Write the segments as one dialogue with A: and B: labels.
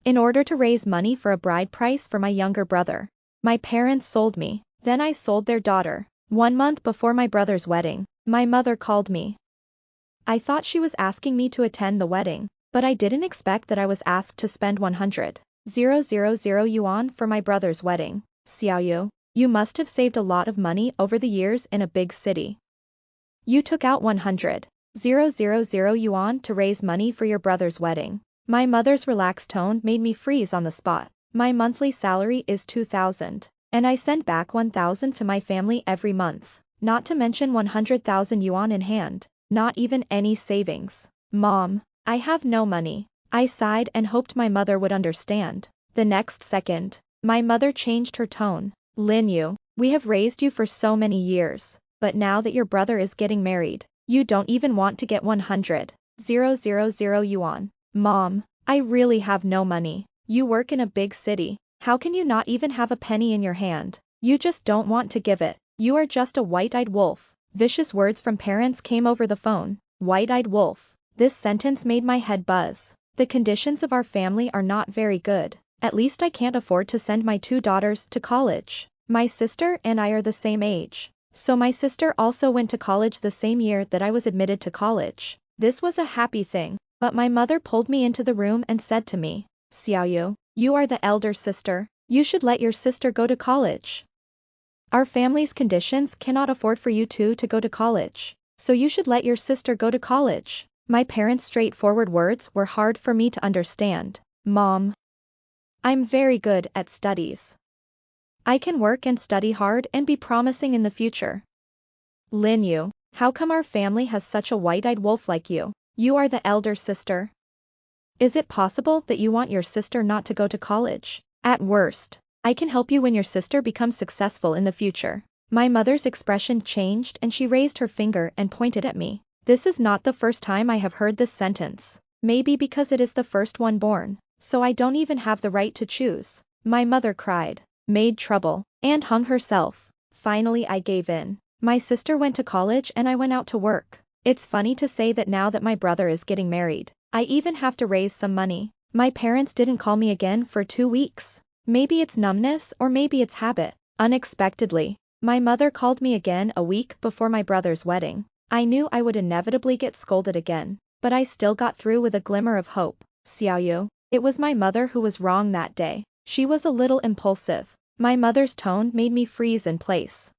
A: in order to raise money for a bride price for my younger brother. My parents sold me, then I sold their daughter. 1 month before my brother's wedding, my mother called me. I thought she was asking me to attend the wedding, but I didn't expect that I was asked to spend 100,000 yuan for my brother's wedding. Xiaoyu, you must have saved a lot of money over the years in a big city. You took out 100,000 yuan to raise money for your brother's wedding. My mother's relaxed tone made me freeze on the spot. My monthly salary is 2,000, and I send back 1,000 to my family every month, not to mention 100,000 yuan in hand. Not even any savings. Mom, I have no money. I sighed and hoped my mother would understand. The next second, my mother changed her tone. Lin Yu, we have raised you for so many years, but now that your brother is getting married, you don't even want to get 100,000 yuan. Mom, I really have no money. You work in a big city. How can you not even have a penny in your hand? You just don't want to give it. You are just a white-eyed wolf. Vicious words from parents came over the phone. White-eyed wolf. This sentence made my head buzz. The conditions of our family are not very good. At least I can't afford to send my 2 daughters to college. My sister and I are the same age. So my sister also went to college the same year that I was admitted to college. This was a happy thing, but my mother pulled me into the room and said to me, Xiaoyu, you are the elder sister. You should let your sister go to college. Our family's conditions cannot afford for you two to go to college, so you should let your sister go to college. My parents' straightforward words were hard for me to understand. Mom, I'm very good at studies. I can work and study hard and be promising in the future. Lin Yu, how come our family has such a white-eyed wolf like you? You are the elder sister. Is it possible that you want your sister not to go to college? At worst, I can help you when your sister becomes successful in the future. My mother's expression changed and she raised her finger and pointed at me. This is not the first time I have heard this sentence. Maybe because it is the first one born, so I don't even have the right to choose. My mother cried, made trouble, and hung herself. Finally I gave in. My sister went to college and I went out to work. It's funny to say that now that my brother is getting married, I even have to raise some money. My parents didn't call me again for 2 weeks. Maybe it's numbness or maybe it's habit. Unexpectedly, my mother called me again a week before my brother's wedding. I knew I would inevitably get scolded again, but I still got through with a glimmer of hope. Xiaoyu, it was my mother who was wrong that day. She was a little impulsive. My mother's tone made me freeze in place.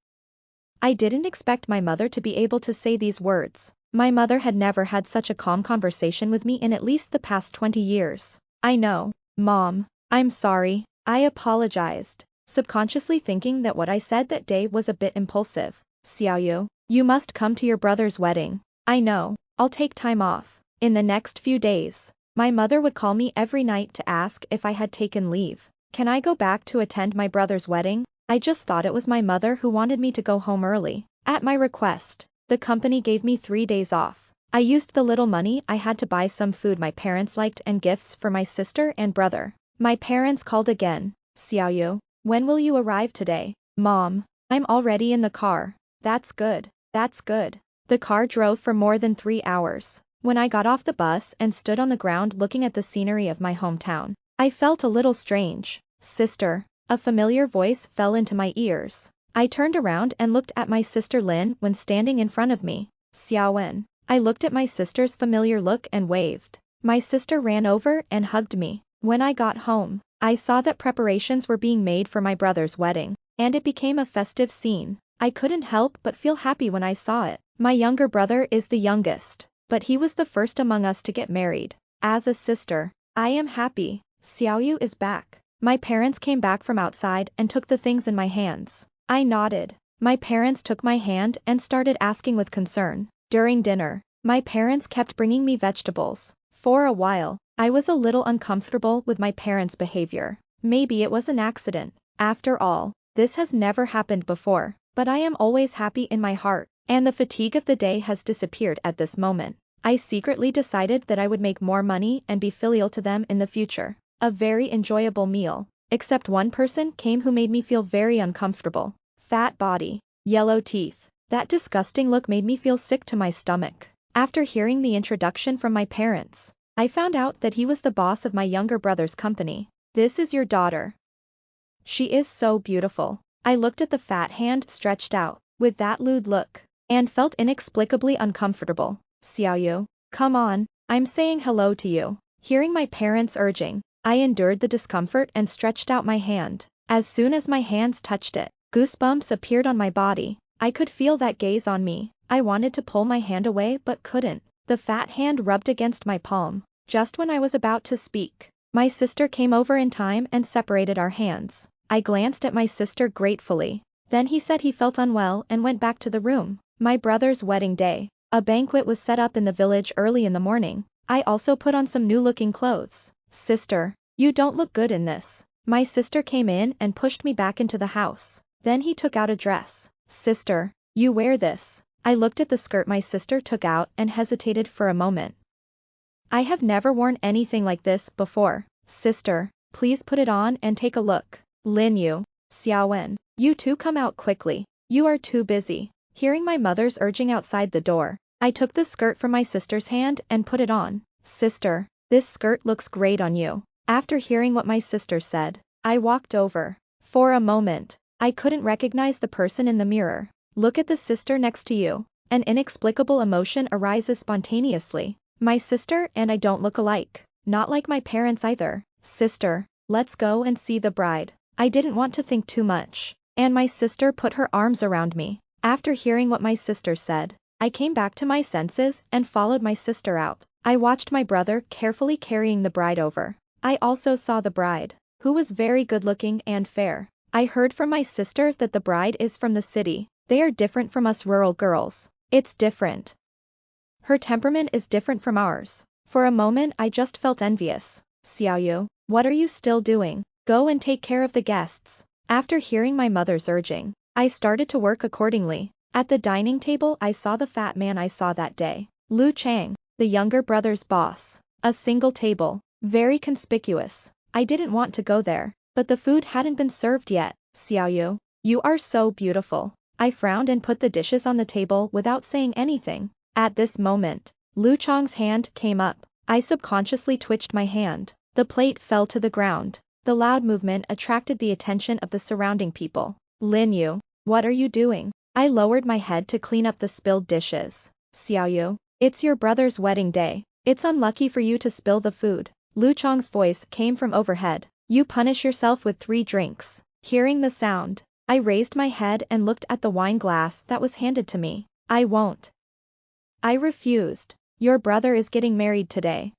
A: I didn't expect my mother to be able to say these words. My mother had never had such a calm conversation with me in at least the past 20 years. I know, Mom, I'm sorry. I apologized, subconsciously thinking that what I said that day was a bit impulsive. Xiaoyu, you must come to your brother's wedding. I know, I'll take time off. In the next few days, my mother would call me every night to ask if I had taken leave. Can I go back to attend my brother's wedding? I just thought it was my mother who wanted me to go home early. At my request, the company gave me 3 days off. I used the little money I had to buy some food my parents liked and gifts for my sister and brother. My parents called again. Xiaoyu, when will you arrive today? Mom, I'm already in the car. That's good. That's good. The car drove for more than 3 hours. When I got off the bus and stood on the ground looking at the scenery of my hometown, I felt a little strange. Sister, a familiar voice fell into my ears. I turned around and looked at my sister Lin when standing in front of me. Xiaowen. I looked at my sister's familiar look and waved. My sister ran over and hugged me. When I got home, I saw that preparations were being made for my brother's wedding, and it became a festive scene. I couldn't help but feel happy when I saw it. My younger brother is the youngest, but he was the first among us to get married. As a sister, I am happy. Xiaoyu is back. My parents came back from outside and took the things in my hands. I nodded. My parents took my hand and started asking with concern. During dinner, my parents kept bringing me vegetables. For a while, I was a little uncomfortable with my parents' behavior. Maybe it was an accident. After all, this has never happened before, but I am always happy in my heart, and the fatigue of the day has disappeared at this moment. I secretly decided that I would make more money and be filial to them in the future. A very enjoyable meal, except one person came who made me feel very uncomfortable. Fat body, yellow teeth. That disgusting look made me feel sick to my stomach. After hearing the introduction from my parents, I found out that he was the boss of my younger brother's company. This is your daughter. She is so beautiful. I looked at the fat hand stretched out, with that lewd look, and felt inexplicably uncomfortable. Xiaoyu, come on, I'm saying hello to you. Hearing my parents urging, I endured the discomfort and stretched out my hand. As soon as my hands touched it, goosebumps appeared on my body. I could feel that gaze on me. I wanted to pull my hand away but couldn't. The fat hand rubbed against my palm. Just when I was about to speak, my sister came over in time and separated our hands. I glanced at my sister gratefully. Then he said he felt unwell and went back to the room. My brother's wedding day. A banquet was set up in the village early in the morning. I also put on some new-looking clothes. Sister, you don't look good in this. My sister came in and pushed me back into the house. Then he took out a dress. Sister, you wear this. I looked at the skirt my sister took out and hesitated for a moment. I have never worn anything like this before. Sister, please put it on and take a look. Lin Yu, Xiaowen, you two come out quickly. You are too busy. Hearing my mother's urging outside the door, I took the skirt from my sister's hand and put it on. Sister, this skirt looks great on you. After hearing what my sister said, I walked over. For a moment, I couldn't recognize the person in the mirror. Look at the sister next to you. An inexplicable emotion arises spontaneously. My sister and I don't look alike. Not like my parents either. Sister, let's go and see the bride. I didn't want to think too much, and my sister put her arms around me. After hearing what my sister said, I came back to my senses and followed my sister out. I watched my brother carefully carrying the bride over. I also saw the bride, who was very good-looking and fair. I heard from my sister that the bride is from the city. They are different from us rural girls. It's different. Her temperament is different from ours. For a moment I just felt envious. Xiaoyu, what are you still doing? Go and take care of the guests. After hearing my mother's urging, I started to work accordingly. At the dining table I saw the fat man I saw that day. Lu Chang, the younger brother's boss. A single table. Very conspicuous. I didn't want to go there, but the food hadn't been served yet. Xiaoyu, you are so beautiful. I frowned and put the dishes on the table without saying anything. At this moment, Lu Chang's hand came up. I subconsciously twitched my hand. The plate fell to the ground. The loud movement attracted the attention of the surrounding people. Lin Yu, what are you doing? I lowered my head to clean up the spilled dishes. Xiaoyu, it's your brother's wedding day. It's unlucky for you to spill the food. Lu Chang's voice came from overhead. You punish yourself with 3 drinks. Hearing the sound, I raised my head and looked at the wine glass that was handed to me. I won't. I refused. Your brother is getting married today.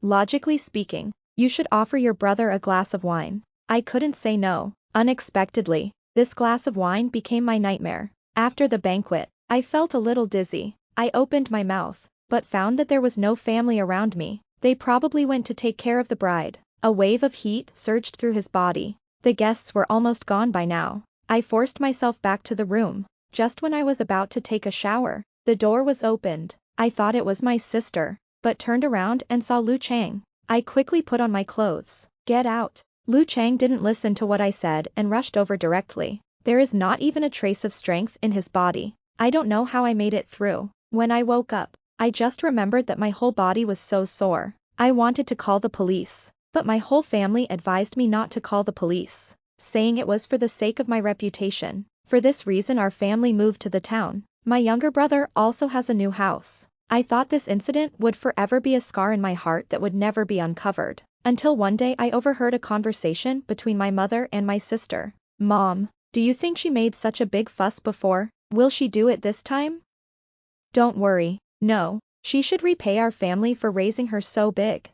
A: Logically speaking, you should offer your brother a glass of wine. I couldn't say no. Unexpectedly, this glass of wine became my nightmare. After the banquet, I felt a little dizzy. I opened my mouth, but found that there was no family around me. They probably went to take care of the bride. A wave of heat surged through his body. The guests were almost gone by now. I forced myself back to the room. Just when I was about to take a shower, the door was opened. I thought it was my sister, but turned around and saw Lu Chang. I quickly put on my clothes. Get out. Lu Chang didn't listen to what I said and rushed over directly. There is not even a trace of strength in his body. I don't know how I made it through. When I woke up, I just remembered that my whole body was so sore. I wanted to call the police, but my whole family advised me not to call the police, saying it was for the sake of my reputation. For this reason our family moved to the town. My younger brother also has a new house. I thought this incident would forever be a scar in my heart that would never be uncovered. Until one day I overheard a conversation between my mother and my sister. Mom, do you think she made such a big fuss before? Will she do it this time? Don't worry. No, she should repay our family for raising her so big.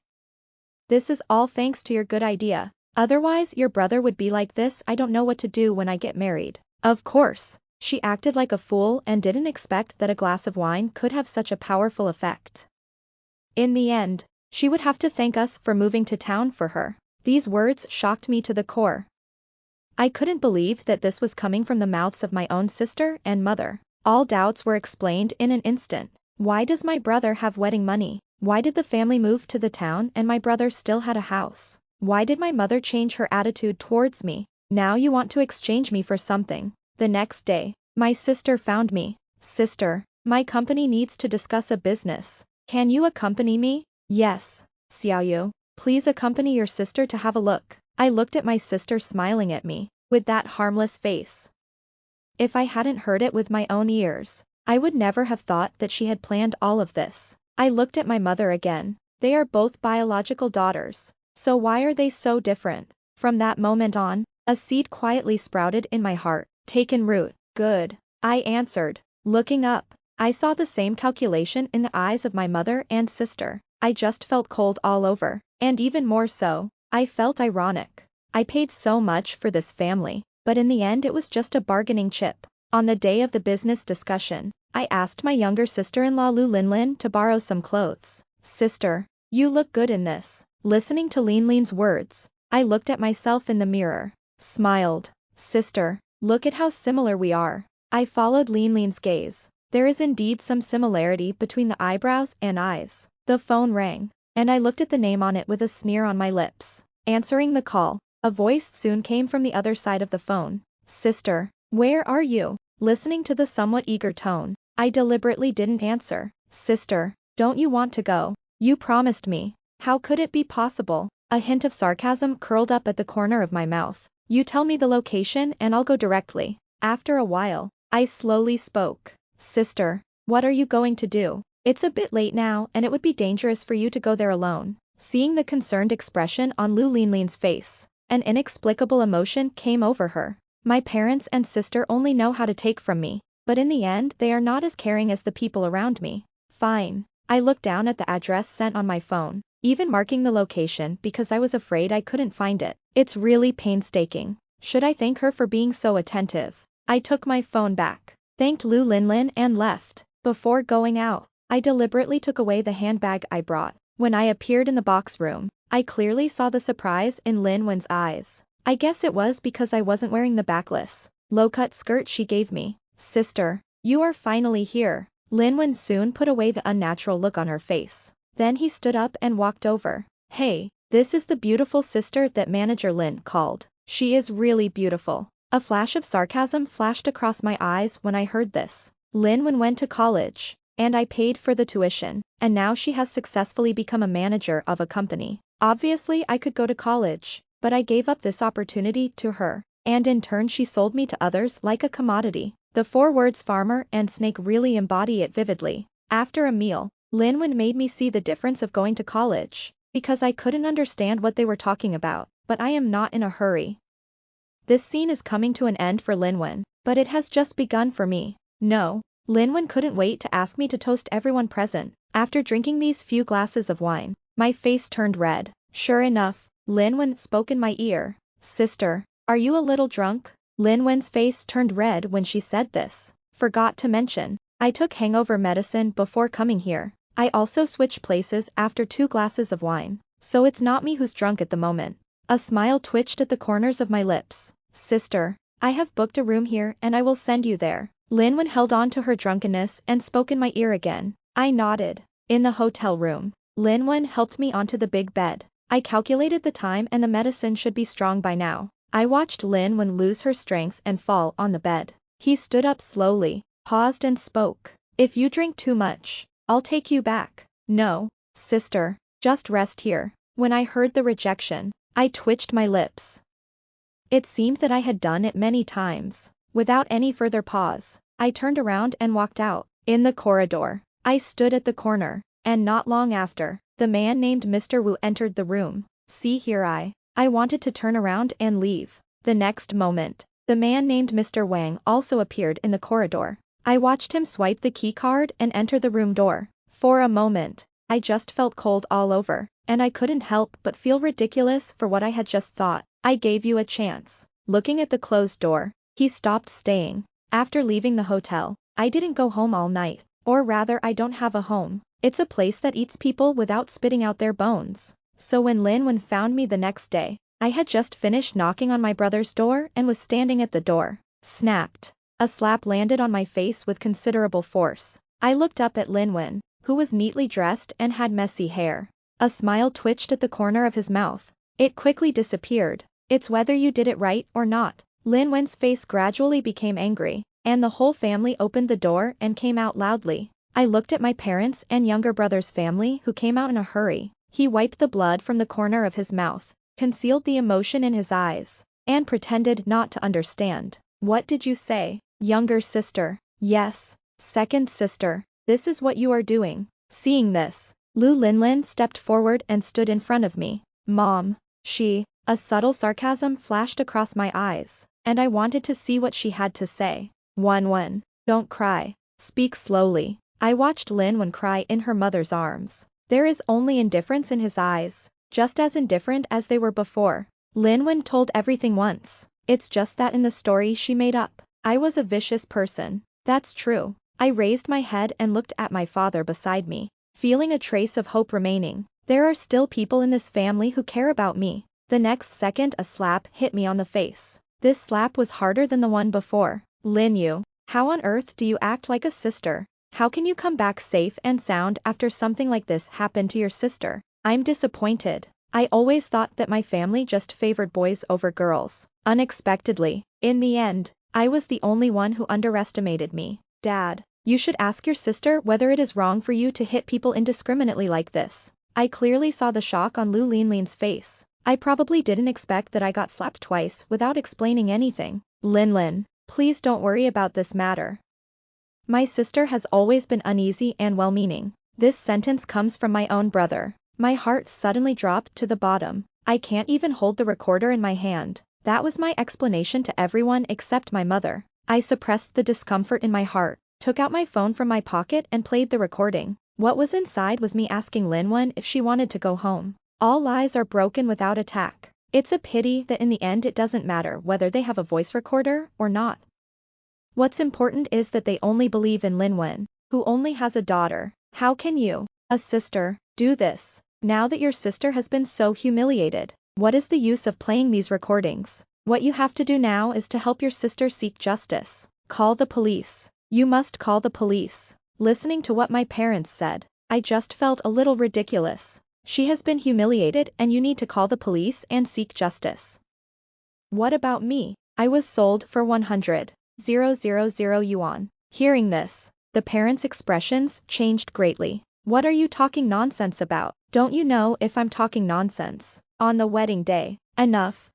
A: This is all thanks to your good idea. Otherwise your brother would be like this. I don't know what to do when I get married. Of course. She acted like a fool and didn't expect that a glass of wine could have such a powerful effect. In the end, she would have to thank us for moving to town for her. These words shocked me to the core. I couldn't believe that this was coming from the mouths of my own sister and mother. All doubts were explained in an instant. Why does my brother have wedding money? Why did the family move to the town and my brother still had a house? Why did my mother change her attitude towards me? Now you want to exchange me for something. The next day, my sister found me. Sister, my company needs to discuss a business. Can you accompany me? Yes, Xiaoyu. Please accompany your sister to have a look. I looked at my sister smiling at me, with that harmless face. If I hadn't heard it with my own ears, I would never have thought that she had planned all of this. I looked at my mother again. They are both biological daughters. So why are they so different? From that moment on, a seed quietly sprouted in my heart. Taken root. Good. I answered. Looking up, I saw the same calculation in the eyes of my mother and sister. I just felt cold all over. And even more so, I felt ironic. I paid so much for this family, but in the end it was just a bargaining chip. On the day of the business discussion, I asked my younger sister-in-law Lu Linlin to borrow some clothes. Sister, you look good in this. Listening to Linlin's words, I looked at myself in the mirror, smiled. Sister, look at how similar we are. I followed Linlin's gaze. There is indeed some similarity between the eyebrows and eyes. The phone rang, and I looked at the name on it with a sneer on my lips. Answering the call, a voice soon came from the other side of the phone. Sister, where are you? Listening to the somewhat eager tone, I deliberately didn't answer. Sister, don't you want to go? You promised me. How could it be possible? A hint of sarcasm curled up at the corner of my mouth. You tell me the location and I'll go directly. After a while, I slowly spoke. Sister, what are you going to do? It's a bit late now and it would be dangerous for you to go there alone. Seeing the concerned expression on Lu Linlin's face, an inexplicable emotion came over her. My parents and sister only know how to take from me, but in the end they are not as caring as the people around me. Fine. I looked down at the address sent on my phone, even marking the location because I was afraid I couldn't find it. It's really painstaking. Should I thank her for being so attentive? I took my phone back, thanked Lu Linlin and left. Before going out, I deliberately took away the handbag I brought. When I appeared in the box room, I clearly saw the surprise in Lin Wen's eyes. I guess it was because I wasn't wearing the backless, low-cut skirt she gave me. Sister, you are finally here. Lin Wen soon put away the unnatural look on her face. Then he stood up and walked over. Hey, this is the beautiful sister that Manager Lin called. She is really beautiful. A flash of sarcasm flashed across my eyes when I heard this. Lin Wen went to college, and I paid for the tuition, and now she has successfully become a manager of a company. Obviously I could go to college, but I gave up this opportunity to her, and in turn she sold me to others like a commodity. The 4 words farmer and snake really embody it vividly. After a meal, Lin Wen made me see the difference of going to college, because I couldn't understand what they were talking about, but I am not in a hurry. This scene is coming to an end for Lin Wen, but it has just begun for me. No, Lin Wen couldn't wait to ask me to toast everyone present. After drinking these few glasses of wine, my face turned red. Sure enough, Lin Wen spoke in my ear. Sister, are you a little drunk? Lin Wen's face turned red when she said this. Forgot to mention, I took hangover medicine before coming here. I also switched places after 2 glasses of wine, so it's not me who's drunk at the moment. A smile twitched at the corners of my lips. Sister, I have booked a room here and I will send you there. Lin Wen held on to her drunkenness and spoke in my ear again. I nodded. In the hotel room, Lin Wen helped me onto the big bed. I calculated the time and the medicine should be strong by now. I watched Lin Wen lose her strength and fall on the bed. He stood up slowly, paused and spoke. If you drink too much, I'll take you back. No, sister, just rest here. When I heard the rejection, I twitched my lips. It seemed that I had done it many times. Without any further pause, I turned around and walked out. In the corridor, I stood at the corner, and not long after, the man named Mr. Wu entered the room. See here, I wanted to turn around and leave. The next moment, the man named Mr. Wang also appeared in the corridor. I watched him swipe the key card and enter the room door. For a moment, I just felt cold all over, and I couldn't help but feel ridiculous for what I had just thought. I gave you a chance. Looking at the closed door, he stopped staying. After leaving the hotel, I didn't go home all night, or rather I don't have a home. It's a place that eats people without spitting out their bones. So when Lin Wen found me the next day, I had just finished knocking on my brother's door and was standing at the door. Snapped. A slap landed on my face with considerable force. I looked up at Lin Wen, who was neatly dressed and had messy hair. A smile twitched at the corner of his mouth. It quickly disappeared. It's whether you did it right or not. Lin Wen's face gradually became angry, and the whole family opened the door and came out loudly. I looked at my parents and younger brother's family who came out in a hurry. He wiped the blood from the corner of his mouth, concealed the emotion in his eyes, and pretended not to understand. What did you say? Younger sister. Yes. Second sister. This is what you are doing. Seeing this, Lu Linlin stepped forward and stood in front of me. Mom. A subtle sarcasm flashed across my eyes, and I wanted to see what she had to say. Wen, don't cry. Speak slowly. I watched Lin Wen cry in her mother's arms. There is only indifference in his eyes, just as indifferent as they were before. Lin Wen told everything once. It's just that in the story she made up. I was a vicious person. That's true. I raised my head and looked at my father beside me, feeling a trace of hope remaining. There are still people in this family who care about me. The next second a slap hit me on the face. This slap was harder than the one before. Lin Yu, how on earth do you act like a sister? How can you come back safe and sound after something like this happened to your sister? I'm disappointed. I always thought that my family just favored boys over girls. Unexpectedly, in the end, I was the only one who underestimated me. Dad, you should ask your sister whether it is wrong for you to hit people indiscriminately like this. I clearly saw the shock on Lu Linlin's face. I probably didn't expect that I got slapped twice without explaining anything. Lin, please don't worry about this matter. My sister has always been uneasy and well-meaning. This sentence comes from my own brother. My heart suddenly dropped to the bottom. I can't even hold the recorder in my hand. That was my explanation to everyone except my mother. I suppressed the discomfort in my heart, took out my phone from my pocket and played the recording. What was inside was me asking Lin Wen if she wanted to go home. All lies are broken without attack. It's a pity that in the end it doesn't matter whether they have a voice recorder or not. What's important is that they only believe in Lin Wen, who only has a daughter. How can you, a sister, do this? Now that your sister has been so humiliated, what is the use of playing these recordings? What you have to do now is to help your sister seek justice. Call the police. You must call the police. Listening to what my parents said, I just felt a little ridiculous. She has been humiliated and you need to call the police and seek justice. What about me? I was sold for 100,000 yuan. Hearing this, the parents' expressions changed greatly. What are you talking nonsense about? Don't you know if I'm talking nonsense? On the wedding day. Enough,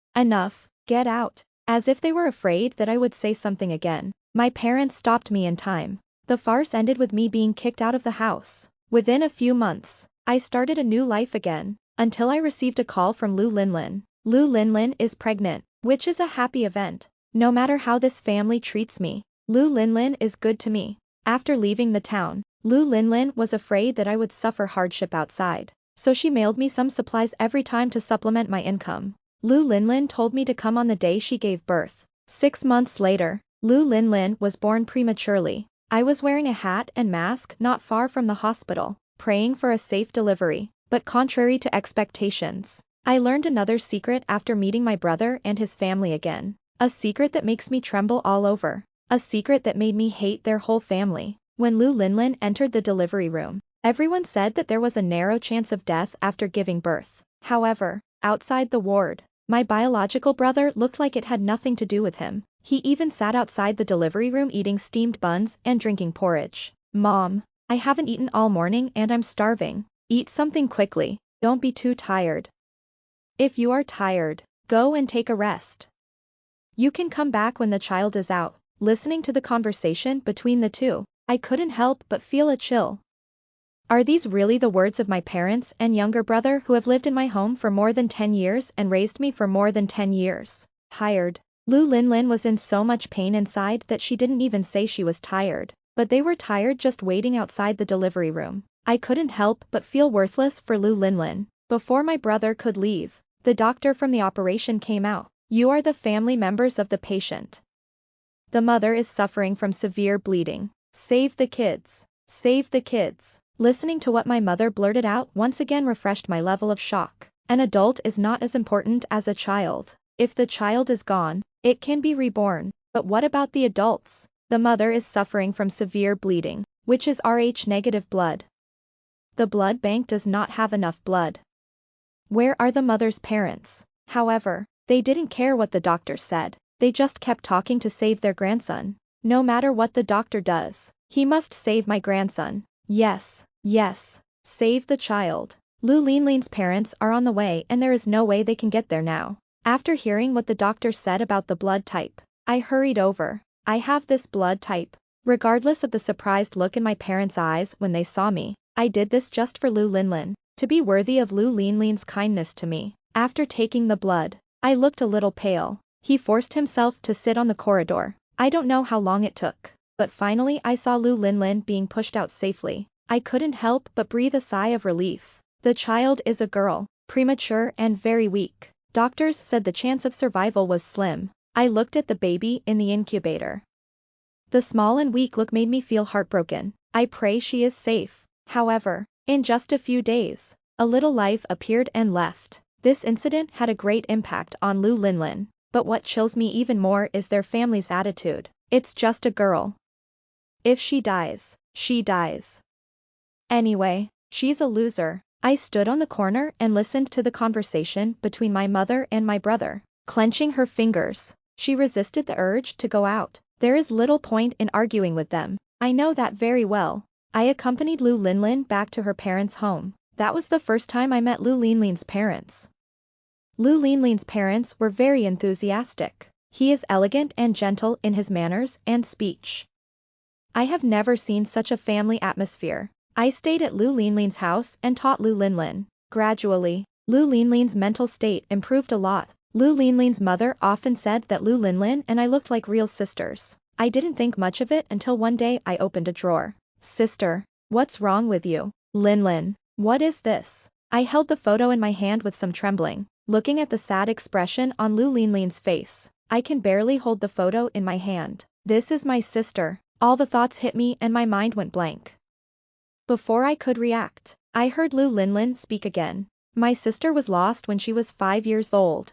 A: get out. As if they were afraid that I would say something again, my parents stopped me in time. The farce ended with me being kicked out of the house. Within a few months, I started a new life again, until I received a call from Lu Linlin. Lu Linlin is pregnant, which is a happy event. No matter how this family treats me, Lu Linlin is good to me. After leaving the town, Lu Linlin was afraid that I would suffer hardship outside, so she mailed me some supplies every time to supplement my income. Lu Linlin told me to come on the day she gave birth. 6 months later, Lu Linlin was born prematurely. I was wearing a hat and mask not far from the hospital, praying for a safe delivery, but contrary to expectations, I learned another secret after meeting my brother and his family again. A secret that makes me tremble all over. A secret that made me hate their whole family. When Lu Linlin entered the delivery room, everyone said that there was a narrow chance of death after giving birth. However, outside the ward, my biological brother looked like it had nothing to do with him. He even sat outside the delivery room eating steamed buns and drinking porridge. Mom, I haven't eaten all morning and I'm starving. Eat something quickly, don't be too tired. If you are tired, go and take a rest. You can come back when the child is out. Listening to the conversation between the two, I couldn't help but feel a chill. Are these really the words of my parents and younger brother who have lived in my home for more than 10 years and raised me for more than 10 years? Tired. Lu Linlin was in so much pain inside that she didn't even say she was tired, but they were tired just waiting outside the delivery room. I couldn't help but feel worthless for Lu Linlin. Before my brother could leave, the doctor from the operation came out. You are the family members of the patient. The mother is suffering from severe bleeding. Save the kids. Save the kids. Listening to what my mother blurted out once again refreshed my level of shock. An adult is not as important as a child. If the child is gone, it can be reborn. But what about the adults? The mother is suffering from severe bleeding, which is Rh-negative blood. The blood bank does not have enough blood. Where are the mother's parents? However, they didn't care what the doctor said. They just kept talking to save their grandson. No matter what the doctor does, He must save my grandson. Yes, yes, save the child. Lu Linlin's parents are on the way and there is no way they can get there now. After hearing what the doctor said about the blood type, I hurried over. I have this blood type. Regardless of the surprised look in my parents' eyes when they saw me, I did this just for Lu Linlin, to be worthy of Lu Linlin's kindness to me. After taking the blood, I looked a little pale. He forced himself to sit on the corridor. I don't know how long it took, but finally I saw Lu Linlin being pushed out safely. I couldn't help but breathe a sigh of relief. The child is a girl, premature and very weak. Doctors said the chance of survival was slim. I looked at the baby in the incubator. The small and weak look made me feel heartbroken. I pray she is safe. However, in just a few days, a little life appeared and left. This incident had a great impact on Lu Linlin, but what chills me even more is their family's attitude. It's just a girl. If she dies, she dies. Anyway, she's a loser. I stood on the corner and listened to the conversation between my mother and my brother. Clenching her fingers, she resisted the urge to go out. There is little point in arguing with them. I know that very well. I accompanied Lu Linlin back to her parents' home. That was the first time I met Lu Linlin's parents. Lu Linlin's parents were very enthusiastic. He is elegant and gentle in his manners and speech. I have never seen such a family atmosphere. I stayed at Lu Linlin's house and taught Lu Linlin. Gradually, Lu Linlin's mental state improved a lot. Lu Linlin's mother often said that Lu Linlin and I looked like real sisters. I didn't think much of it until one day I opened a drawer. Sister, what's wrong with you? Linlin, what is this? I held the photo in my hand with some trembling, looking at the sad expression on Lu Linlin's face. I can barely hold the photo in my hand. This is my sister. All the thoughts hit me and my mind went blank. Before I could react, I heard Lu Linlin speak again. My sister was lost when she was 5 years old.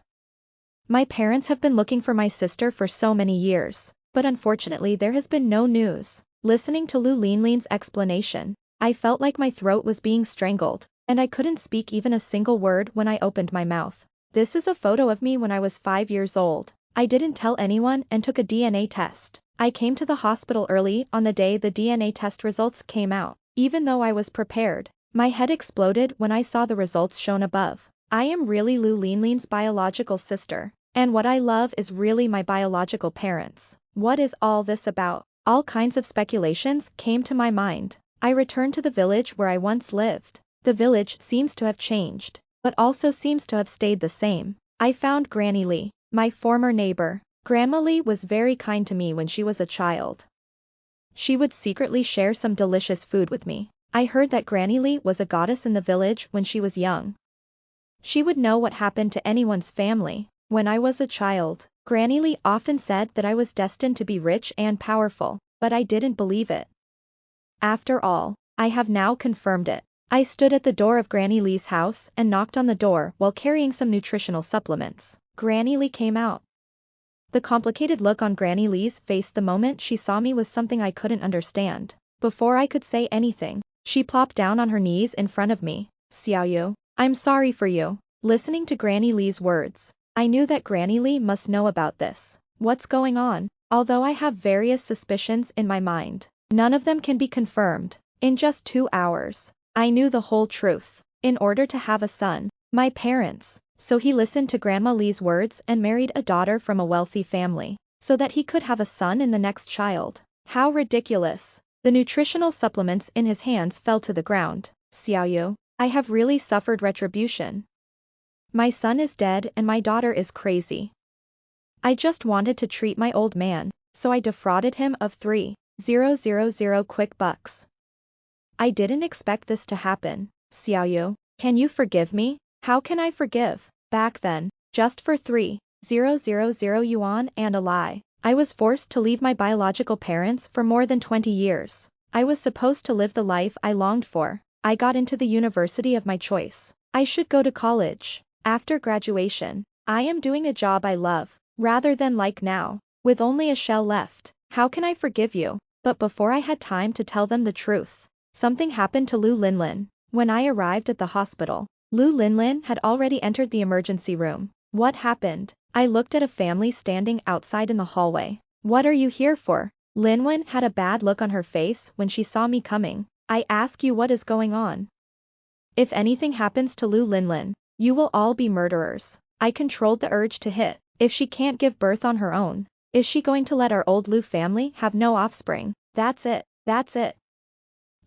A: My parents have been looking for my sister for so many years, but unfortunately there has been no news. Listening to Lu Linlin's explanation, I felt like my throat was being strangled, and I couldn't speak even a single word when I opened my mouth. This is a photo of me when I was 5 years old. I didn't tell anyone and took a DNA test. I came to the hospital early on the day the DNA test results came out. Even though I was prepared, my head exploded when I saw the results shown above. I am really Lu Linlin's biological sister, and what I love is really my biological parents. What is all this about? All kinds of speculations came to my mind. I returned to the village where I once lived. The village seems to have changed, but also seems to have stayed the same. I found Granny Lee, my former neighbor. Grandma Lee was very kind to me when she was a child. She would secretly share some delicious food with me. I heard that Granny Lee was a goddess in the village when she was young. She would know what happened to anyone's family. When I was a child, Granny Lee often said that I was destined to be rich and powerful, but I didn't believe it. After all, I have now confirmed it. I stood at the door of Granny Lee's house and knocked on the door while carrying some nutritional supplements. Granny Lee came out. The complicated look on Granny Lee's face the moment she saw me was something I couldn't understand. Before I could say anything, she plopped down on her knees in front of me. Xiaoyu, I'm sorry for you. Listening to Granny Lee's words, I knew that Granny Lee must know about this. What's going on? Although I have various suspicions in my mind, none of them can be confirmed. In just 2 hours, I knew the whole truth. In order to have a son, my parents, so he listened to Grandma Lee's words and married a daughter from a wealthy family, so that he could have a son in the next child. How ridiculous. The nutritional supplements in his hands fell to the ground. Xiaoyu, I have really suffered retribution. My son is dead and my daughter is crazy. I just wanted to treat my old man, so I defrauded him of 3,000 quick bucks. I didn't expect this to happen. Xiaoyu, can you forgive me? How can I forgive? Back then, just for 3,000 yuan and a lie, I was forced to leave my biological parents for more than 20 years. I was supposed to live the life I longed for. I got into the university of my choice. I should go to college. After graduation, I am doing a job I love, rather than like now, with only a shell left. How can I forgive you? But before I had time to tell them the truth, something happened to Lu Linlin. When I arrived at the hospital, Lu Linlin had already entered the emergency room. What happened? I looked at a family standing outside in the hallway. What are you here for? Linwen had a bad look on her face when she saw me coming. I ask you, what is going on? If anything happens to Lu Linlin, you will all be murderers. I controlled the urge to hit. If she can't give birth on her own, is she going to let our old Lu family have no offspring? That's it, that's it.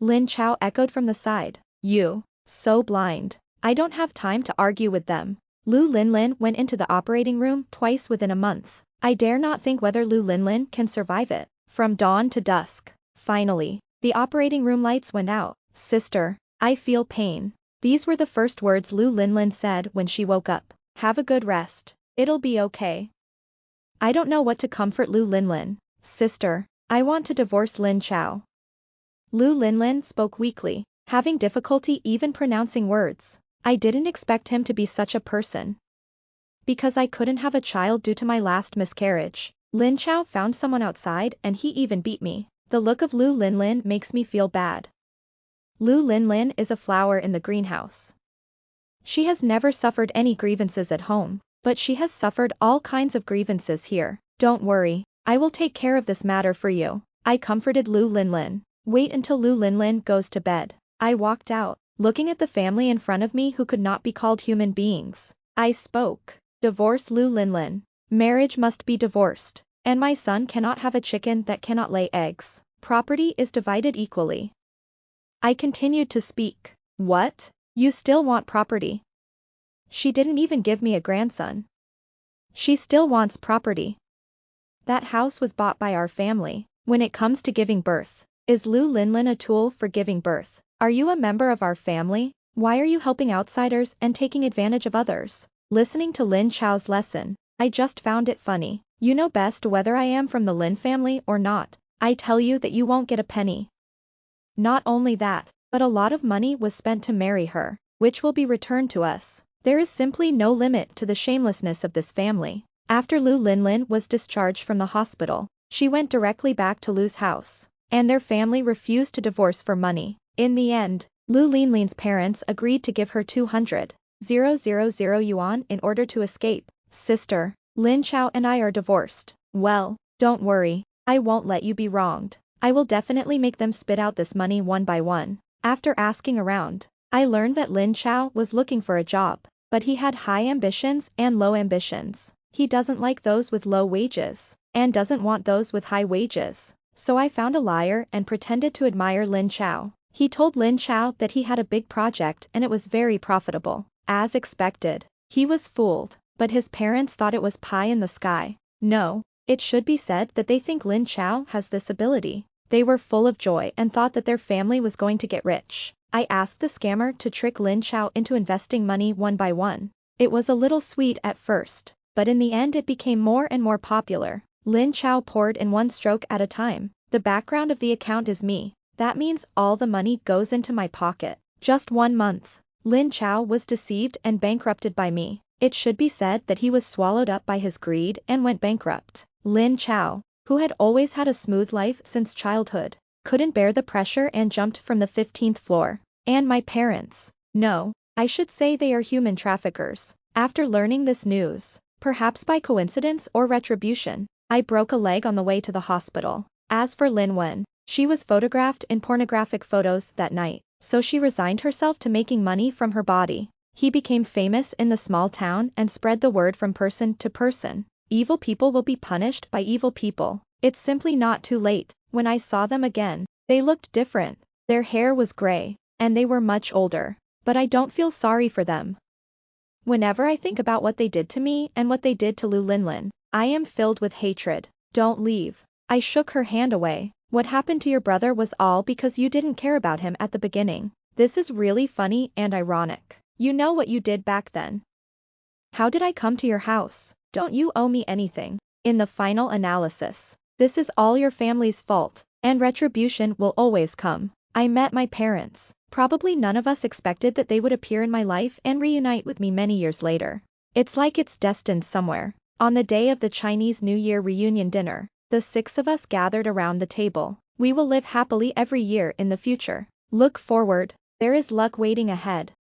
A: Lin Chao echoed from the side. You, so blind. I don't have time to argue with them. Lu Linlin went into the operating room twice within a month. I dare not think whether Lu Linlin can survive it. From dawn to dusk. Finally, the operating room lights went out. Sister, I feel pain. These were the first words Lu Linlin said when she woke up. Have a good rest. It'll be okay. I don't know what to comfort Lu Linlin. Sister, I want to divorce Lin Chao. Lu Linlin spoke weakly, having difficulty even pronouncing words. I didn't expect him to be such a person. Because I couldn't have a child due to my last miscarriage. Lin Chao found someone outside and he even beat me. The look of Lu Linlin makes me feel bad. Lu Linlin is a flower in the greenhouse. She has never suffered any grievances at home, but she has suffered all kinds of grievances here. Don't worry, I will take care of this matter for you. I comforted Lu Linlin. Wait until Lu Linlin goes to bed. I walked out, looking at the family in front of me who could not be called human beings. I spoke. Divorce Lu Linlin. Marriage must be divorced. And my son cannot have a chicken that cannot lay eggs. Property is divided equally. I continued to speak. What? You still want property? She didn't even give me a grandson. She still wants property. That house was bought by our family. When it comes to giving birth, is Lu Linlin a tool for giving birth? Are you a member of our family? Why are you helping outsiders and taking advantage of others? Listening to Lin Chao's lesson, I just found it funny. You know best whether I am from the Lin family or not. I tell you that you won't get a penny. Not only that, but a lot of money was spent to marry her, which will be returned to us. There is simply no limit to the shamelessness of this family. After Lu Linlin was discharged from the hospital, she went directly back to Lu's house, and their family refused to divorce for money. In the end, Lu Linlin's parents agreed to give her 200,000 yuan in order to escape. Sister, Lin Chao and I are divorced. Well, don't worry, I won't let you be wronged. I will definitely make them spit out this money one by one. After asking around, I learned that Lin Chao was looking for a job, but he had high ambitions and low ambitions. He doesn't like those with low wages, and doesn't want those with high wages. So I found a liar and pretended to admire Lin Chao. He told Lin Chao that he had a big project and it was very profitable. As expected, he was fooled, but his parents thought it was pie in the sky. No, it should be said that they think Lin Chao has this ability. They were full of joy and thought that their family was going to get rich. I asked the scammer to trick Lin Chao into investing money one by one. It was a little sweet at first, but in the end it became more and more popular. Lin Chao poured in one stroke at a time. The background of the account is me. That means all the money goes into my pocket. Just 1 month. Lin Chao was deceived and bankrupted by me. It should be said that he was swallowed up by his greed and went bankrupt. Lin Chao, who had always had a smooth life since childhood, couldn't bear the pressure and jumped from the 15th floor. And my parents, no, I should say they are human traffickers. After learning this news, perhaps by coincidence or retribution, I broke a leg on the way to the hospital. As for Lin Wen, she was photographed in pornographic photos that night, so she resigned herself to making money from her body. He became famous in the small town and spread the word from person to person. Evil people will be punished by evil people. It's simply not too late. When I saw them again, they looked different. Their hair was gray, and they were much older. But I don't feel sorry for them. Whenever I think about what they did to me and what they did to Lu Linlin, I am filled with hatred. Don't leave. I shook her hand away. What happened to your brother was all because you didn't care about him at the beginning. This is really funny and ironic. You know what you did back then. How did I come to your house? Don't you owe me anything. In the final analysis, this is all your family's fault, and retribution will always come. I met my parents. Probably none of us expected that they would appear in my life and reunite with me many years later. It's like it's destined somewhere. On the day of the Chinese New Year reunion dinner, the 6 of us gathered around the table. We will live happily every year in the future. Look forward. There is luck waiting ahead.